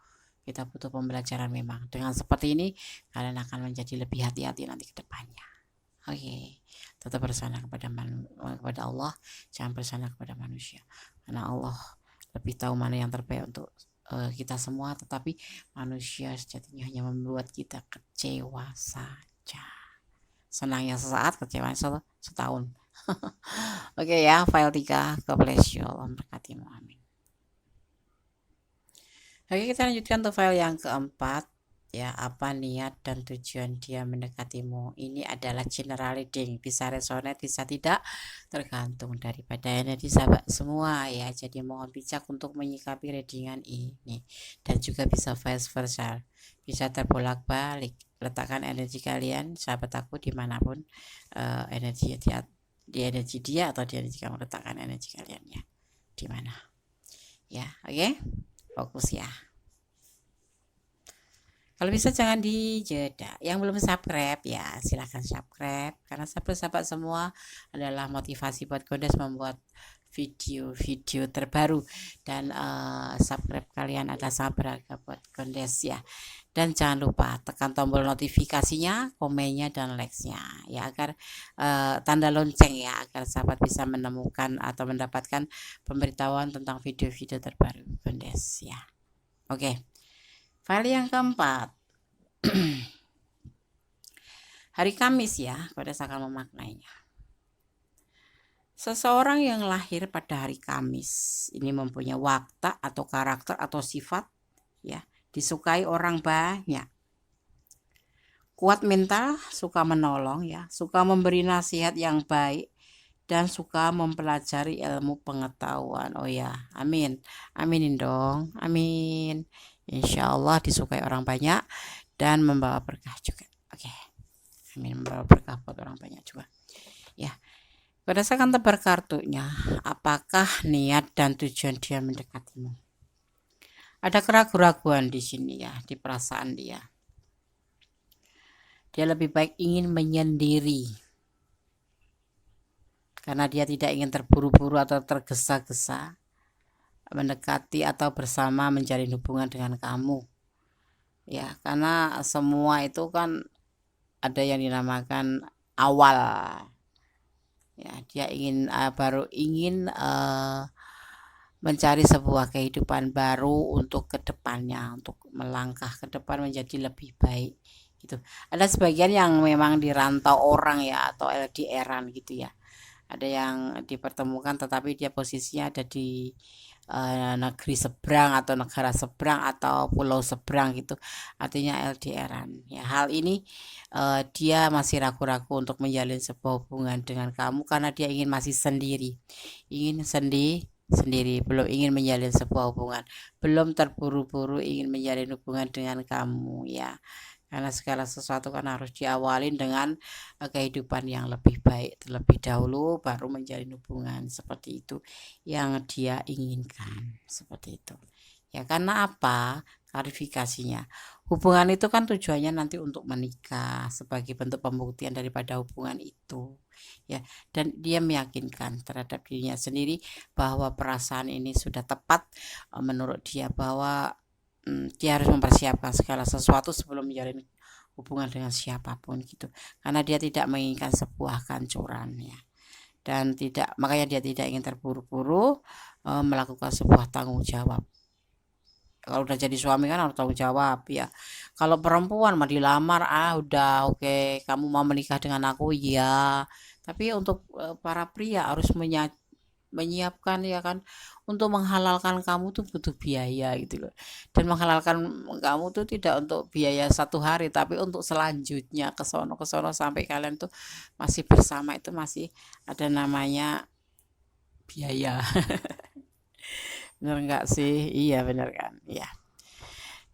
kita butuh pembelajaran memang. Dengan seperti ini kalian akan menjadi lebih hati-hati nanti ke depannya. Oke, tetap bersandar kepada Allah, jangan bersandar kepada manusia, karena Allah lebih tahu mana yang terbaik untuk kita semua. Tetapi manusia sejatinya hanya membuat kita kecewa saja. Senangnya sesaat, kecewa setahun. Oke ya, file 3. God bless you. Allah berkatimu. Amin. Oke, kita lanjutkan untuk file yang keempat ya. Apa niat dan tujuan dia mendekatimu? Ini adalah general reading, bisa resonate bisa tidak, tergantung daripada energi sahabat semua ya. Jadi mohon bijak untuk menyikapi readingan ini, dan juga bisa vice versa, bisa terbolak-balik. Letakkan energi kalian sahabat aku dimanapun energi di energi dia atau di energi kamu, letakkan energi kalian ya di mana ya. Oke, fokus ya. Kalau bisa jangan dijeda. Yang belum subscribe ya silahkan subscribe, karena sahabat-sahabat semua adalah motivasi buat Gondes membuat video-video terbaru, dan subscribe kalian adalah sangat berharga buat Gondes ya. Dan jangan lupa tekan tombol notifikasinya, komennya, dan like-nya ya, agar tanda lonceng ya, agar sahabat bisa menemukan atau mendapatkan pemberitahuan tentang video-video terbaru Gondes ya. Oke. File yang keempat. Hari Kamis ya, Gondes akan memaknainya. Seseorang yang lahir pada hari Kamis ini mempunyai watak atau karakter atau sifat ya, disukai orang banyak. Kuat mental, suka menolong ya, suka memberi nasihat yang baik, dan suka mempelajari ilmu pengetahuan. Oh ya, amin. Aminin dong, amin. Insya Allah disukai orang banyak dan membawa berkah juga. Oke, amin, membawa berkah buat orang banyak juga ya. Berdasarkan tebar kartunya, apakah niat dan tujuan dia mendekatimu? Ada keraguan-keraguan di sini ya, di perasaan dia. Dia lebih baik ingin menyendiri, karena dia tidak ingin terburu-buru atau tergesa-gesa mendekati atau bersama menjalin hubungan dengan kamu ya, karena semua itu kan ada yang dinamakan awal ya. Dia ingin baru ingin mencari sebuah kehidupan baru untuk kedepannya, untuk melangkah ke depan menjadi lebih baik gitu. Ada sebagian yang memang dirantau orang ya, atau LDR-an gitu ya. Ada yang dipertemukan tetapi dia posisinya ada di negeri seberang atau negara seberang atau pulau seberang gitu, artinya LDR-an ya. Hal ini dia masih ragu-ragu untuk menjalin sebuah hubungan dengan kamu, karena dia ingin masih sendiri, belum ingin menjalin sebuah hubungan, belum terburu-buru ingin menjalin hubungan dengan kamu ya, karena segala sesuatu kan harus diawalin dengan kehidupan yang lebih baik terlebih dahulu, baru menjalin hubungan. Seperti itu yang dia inginkan, seperti itu ya. Karena apa? Klarifikasinya, hubungan itu kan tujuannya nanti untuk menikah sebagai bentuk pembuktian daripada hubungan itu ya, dan dia meyakinkan terhadap dirinya sendiri bahwa perasaan ini sudah tepat menurut dia, bahwa dia harus mempersiapkan segala sesuatu sebelum menjalin hubungan dengan siapapun gitu, karena dia tidak menginginkan sebuah kehancuran ya, dan makanya dia tidak ingin terburu-buru melakukan sebuah tanggung jawab. Kalau udah jadi suami kan harus tanggung jawab ya. Kalau perempuan mah dilamar, udah oke, kamu mau menikah dengan aku ya. Tapi untuk para pria harus menyiapkan ya kan, untuk menghalalkan kamu tuh butuh biaya gitu loh. Dan menghalalkan kamu tuh tidak untuk biaya 1 hari, tapi untuk selanjutnya ke sono sampai kalian tuh masih bersama, itu masih ada namanya biaya. Bener nggak sih? Iya bener kan? Iya.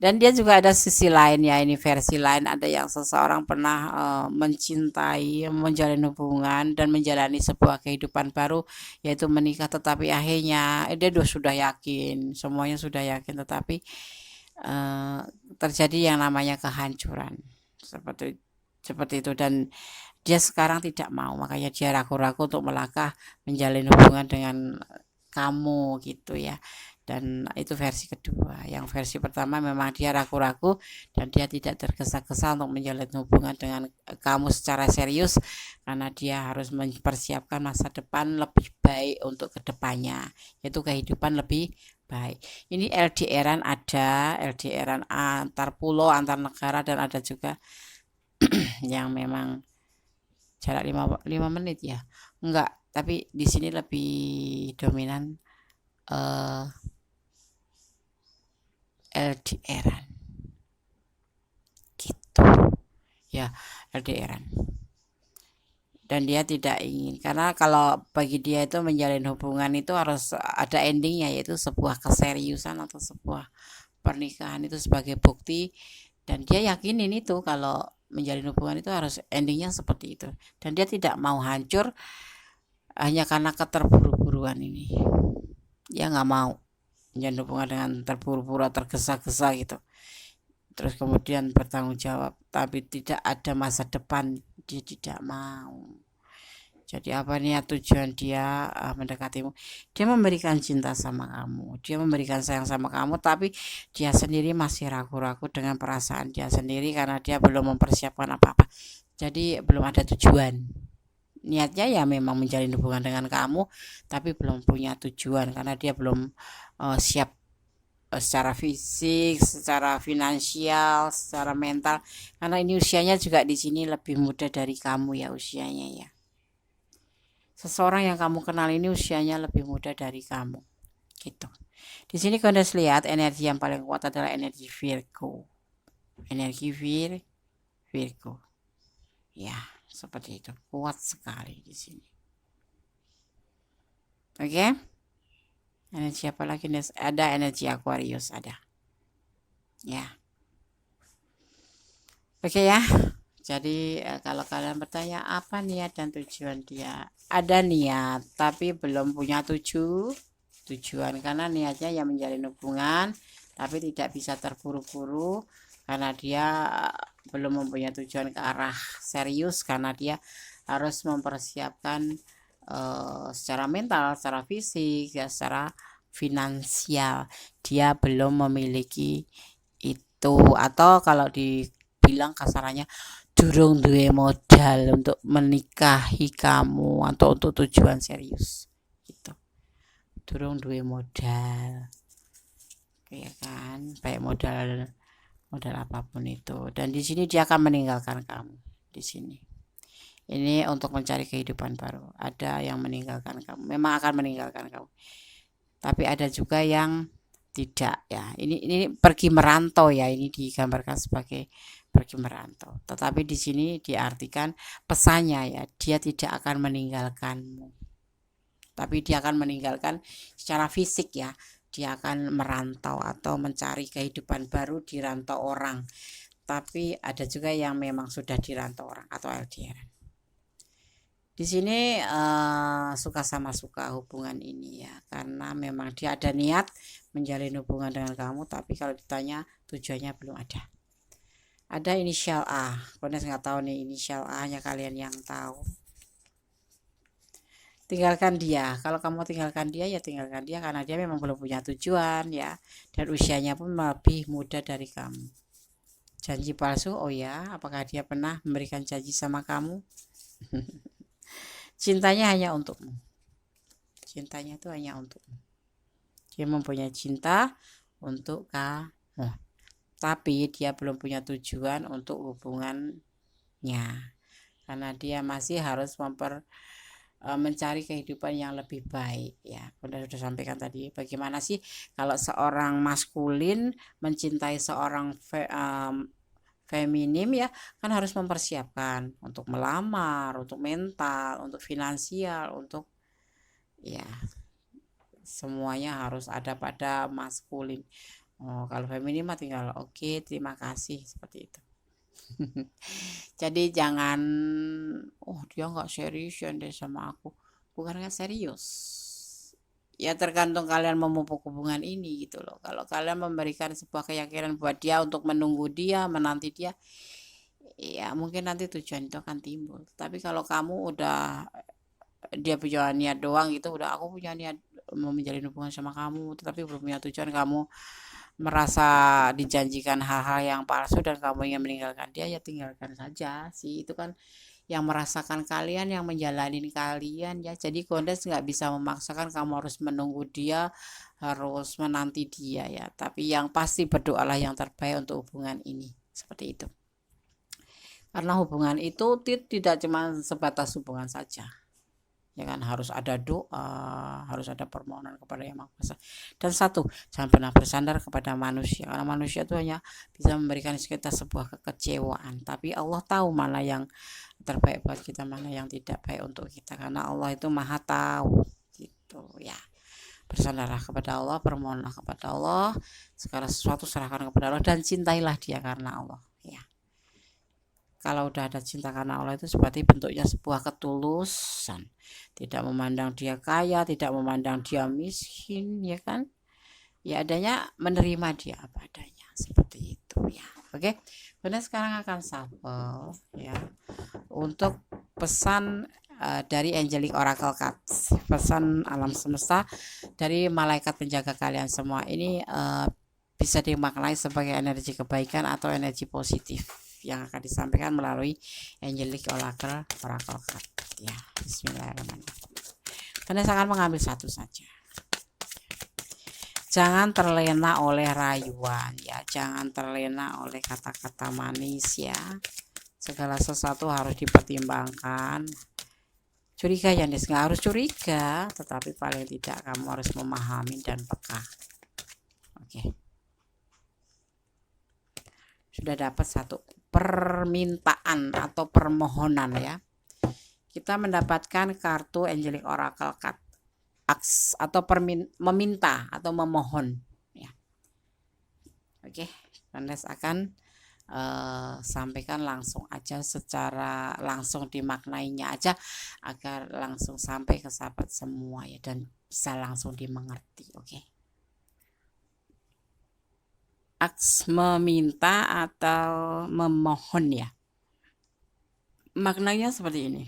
Dan dia juga ada sisi lain ya, ini versi lain, ada yang seseorang pernah mencintai, menjalin hubungan dan menjalani sebuah kehidupan baru, yaitu menikah, tetapi akhirnya dia sudah yakin, semuanya sudah yakin, tetapi eh, terjadi yang namanya kehancuran seperti seperti itu, dan dia sekarang tidak mau, makanya dia ragu-ragu untuk melangkah menjalin hubungan dengan kamu gitu ya. Dan itu versi kedua. Yang versi pertama memang dia ragu-ragu dan dia tidak tergesa-gesa untuk menjalin hubungan dengan kamu secara serius, karena dia harus mempersiapkan masa depan lebih baik untuk kedepannya, yaitu kehidupan lebih baik. Ini LDRan, ada LDRan antar pulau, antar negara, dan ada juga yang memang jarak 5 menit ya. Enggak, tapi di sini lebih dominan LDRan gitu ya, LDRan. Dan dia tidak ingin, karena kalau bagi dia itu menjalin hubungan itu harus ada endingnya, yaitu sebuah keseriusan atau sebuah pernikahan itu sebagai bukti, dan dia yakinin itu kalau menjalin hubungan itu harus endingnya seperti itu, dan dia tidak mau hancur hanya karena keterburu-buruan ini. Dia nggak mau menjalin hubungan dengan terburu-buru, tergesa-gesa gitu, terus kemudian bertanggung jawab tapi tidak ada masa depan, dia tidak mau. Jadi apa niat tujuan dia mendekatimu? Dia memberikan cinta sama kamu, dia memberikan sayang sama kamu, tapi dia sendiri masih ragu-ragu dengan perasaan dia sendiri, karena dia belum mempersiapkan apa-apa. Jadi belum ada tujuan. Niatnya ya memang menjalin hubungan dengan kamu, tapi belum punya tujuan, karena dia belum siap secara fisik, secara finansial, secara mental. Karena ini usianya juga di sini lebih muda dari kamu ya usianya ya. Seseorang yang kamu kenal ini usianya lebih muda dari kamu. Gitu. Di sini kalian lihat energi yang paling kuat adalah energi Virgo. Energi Virgo. Ya, seperti itu. Kuat sekali di sini. Oke? Energi apa lagi? Ada energi Aquarius, ada. Ya. Oke ya. Jadi kalau kalian bertanya apa niat dan tujuan dia, ada niat tapi belum punya tujuan, karena niatnya yang menjalin hubungan tapi tidak bisa terburu-buru, karena dia belum mempunyai tujuan ke arah serius, karena dia harus mempersiapkan secara mental, secara fisik, ya, secara finansial. Dia belum memiliki itu, atau kalau dibilang kasarannya durung duwe modal untuk menikahi kamu atau untuk tujuan serius gitu. Durung duwe modal, ya kan, baik modal apapun itu. Dan di sini dia akan meninggalkan kamu. Di sini ini untuk mencari kehidupan baru. Ada yang meninggalkan kamu, memang akan meninggalkan kamu, tapi ada juga yang tidak ya. Ini pergi merantau ya, ini digambarkan sebagai pergi merantau. Tetapi di sini diartikan pesannya ya, dia tidak akan meninggalkanmu. Tapi dia akan meninggalkan secara fisik ya. Dia akan merantau atau mencari kehidupan baru di rantau orang. Tapi ada juga yang memang sudah dirantau orang atau LDR. Di sini suka sama suka hubungan ini ya, karena memang dia ada niat menjalin hubungan dengan kamu, tapi kalau ditanya tujuannya belum ada. Ada inisial A, kalian nggak tahu nih inisial A nya, kalian yang tahu. Tinggalkan dia. Kalau kamu tinggalkan dia ya tinggalkan dia, karena dia memang belum punya tujuan ya, dan usianya pun lebih muda dari kamu. Janji palsu, oh ya, apakah dia pernah memberikan janji sama kamu? Cintanya hanya untukmu. Cintanya itu hanya untukmu. Dia mempunyai cinta untuk kamu. Tapi dia belum punya tujuan untuk hubungannya. Karena dia masih harus mencari kehidupan yang lebih baik ya. Bunda sudah sampaikan tadi bagaimana sih kalau seorang maskulin mencintai seorang feminim ya, kan harus mempersiapkan untuk melamar, untuk mental, untuk finansial, untuk ya semuanya harus ada pada maskulin. Oh, kalau feminim mah tinggal oke, terima kasih seperti itu. Jadi jangan, oh dia nggak serius ya deh sama aku, bukan nggak serius, ya tergantung kalian memupuk hubungan ini gitu loh. Kalau kalian memberikan sebuah keyakinan buat dia untuk menunggu dia, menanti dia, ya mungkin nanti tujuan itu akan timbul. Tapi kalau kamu udah dia punya niat doang gitu, udah aku punya niat mau menjalin hubungan sama kamu tetapi belum punya tujuan, kamu merasa dijanjikan hal-hal yang palsu dan kamu ingin meninggalkan dia, ya tinggalkan saja sih. Itu kan yang merasakan kalian, yang menjalani kalian ya. Jadi Kondes nggak bisa memaksakan kamu harus menunggu dia, harus menanti dia ya. Tapi yang pasti berdoalah yang terbaik untuk hubungan ini, seperti itu. Karena hubungan itu tidak cuma sebatas hubungan saja. Ya kan, harus ada doa, harus ada permohonan kepada Yang Maha Kuasa. Dan satu, jangan pernah bersandar kepada manusia, karena manusia itu hanya bisa memberikan kita sebuah kekecewaan, tapi Allah tahu mana yang terbaik buat kita, mana yang tidak baik untuk kita, karena Allah itu maha tahu gitu ya. Bersandarlah kepada Allah, permohonlah kepada Allah, segala sesuatu serahkan kepada Allah dan cintailah dia karena Allah ya. Kalau udah ada cinta karena Allah itu seperti bentuknya sebuah ketulusan, tidak memandang dia kaya, tidak memandang dia miskin ya kan, ya adanya menerima dia apa adanya, seperti itu ya. Oke, kemudian sekarang akan shuffle ya untuk pesan dari Angelic Oracle Cards, pesan alam semesta dari malaikat penjaga kalian semua ini bisa dimaknai sebagai energi kebaikan atau energi positif yang akan disampaikan melalui Angelic Oracle Card ya. Bismillahirrahmanirrahim. Kalian akan mengambil satu saja. Jangan terlena oleh rayuan ya, jangan terlena oleh kata-kata manis ya. Segala sesuatu harus dipertimbangkan. Curiga ya, nggak harus curiga, tetapi paling tidak kamu harus memahami dan peka. Oke. Sudah dapat satu permintaan atau permohonan ya. Kita mendapatkan kartu Angelic Oracle Card atau meminta atau memohon ya. Oke, Kandes akan sampaikan langsung aja, secara langsung dimaknainya aja agar langsung sampai ke sahabat semua ya, dan bisa langsung dimengerti. Oke. Meminta atau memohon ya, maknanya seperti ini.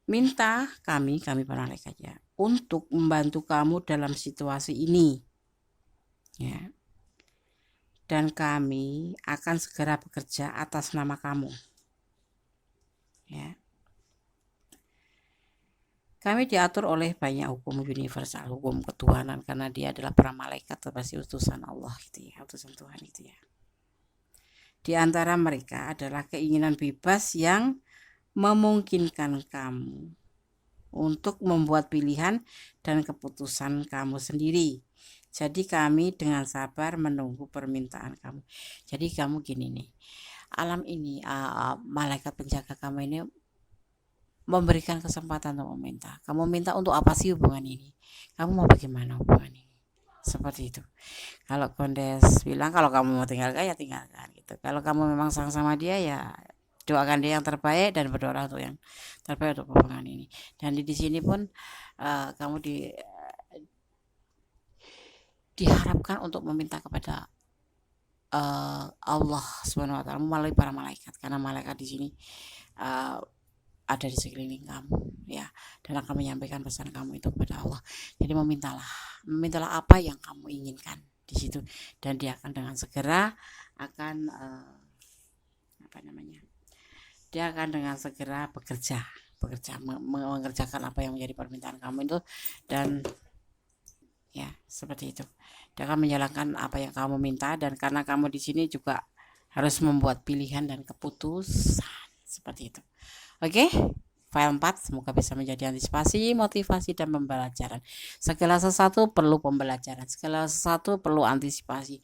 Minta kami para malaikat ya, untuk membantu kamu dalam situasi ini ya, dan kami akan segera bekerja atas nama kamu ya. Kami diatur oleh banyak hukum universal, hukum ketuhanan, karena dia adalah para malaikat, pasti utusan Allah gitu ya, utusan Tuhan itu ya. Di antara mereka adalah keinginan bebas yang memungkinkan kamu untuk membuat pilihan dan keputusan kamu sendiri. Jadi kami dengan sabar menunggu permintaan kamu. Jadi kamu gini nih, alam ini, malaikat penjaga kamu ini memberikan kesempatan untuk meminta. Kamu minta untuk apa sih hubungan ini? Kamu mau bagaimana hubungan ini? Seperti itu. Kalau Kondes bilang kalau kamu mau tinggalkan ya tinggalkan gitu. Kalau kamu memang sayang sama dia ya doakan dia yang terbaik dan berdoa untuk yang terbaik untuk hubungan ini. Dan di sini pun kamu diharapkan untuk meminta kepada Allah Subhanahu wa taala melalui para malaikat, karena malaikat di sini ada di sekeliling kamu ya, dan akan menyampaikan pesan kamu itu kepada Allah. Jadi memintalah apa yang kamu inginkan di situ, dan dia akan dengan segera akan dia akan dengan segera bekerja mengerjakan apa yang menjadi permintaan kamu itu, dan ya seperti itu. Dia akan menjalankan apa yang kamu minta, dan karena kamu di sini juga harus membuat pilihan dan keputusan seperti itu. Oke, file 4 semoga bisa menjadi antisipasi, motivasi, dan pembelajaran. Segala sesuatu perlu pembelajaran, segala sesuatu perlu antisipasi,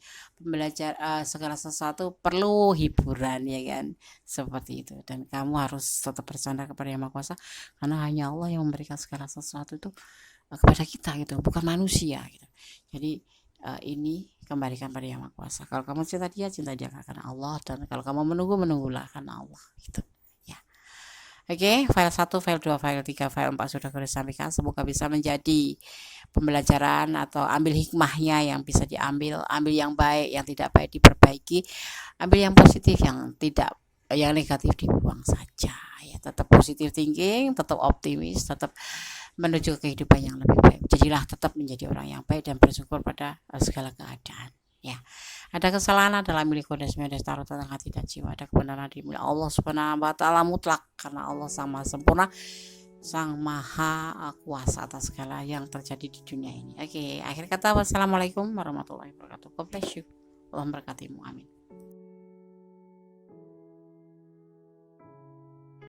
segala sesuatu perlu hiburan, ya kan, seperti itu. Dan kamu harus tetap bersandar kepada Yang Maha Kuasa, karena hanya Allah yang memberikan segala sesuatu itu kepada kita gitu, bukan manusia gitu. Jadi ini kembalikan pada Yang Maha Kuasa. Kalau kamu cinta dia karena Allah, dan kalau kamu menunggulah karena Allah gitu. Oke, file 1, file 2, file 3, file 4 sudah saya sampaikan. Semoga bisa menjadi pembelajaran atau ambil hikmahnya yang bisa diambil, ambil yang baik, yang tidak baik diperbaiki, ambil yang positif, yang negatif dibuang saja. Ya, tetap positive thinking, tetap optimis, tetap menuju kehidupan yang lebih baik. Jadilah tetap menjadi orang yang baik dan bersyukur pada segala keadaan. Ya, ada kesalahan adalah milik Mendes taruh tentang hati dan jiwa. Ada kebenaran di milik Allah Subhanahu wa Ta'ala mutlak, karena Allah sang maha sempurna, sang maha kuasa atas segala yang terjadi di dunia ini. Oke, akhir kata wassalamualaikum warahmatullahi wabarakatuh. God bless you. Allah memberkatimu. Amin.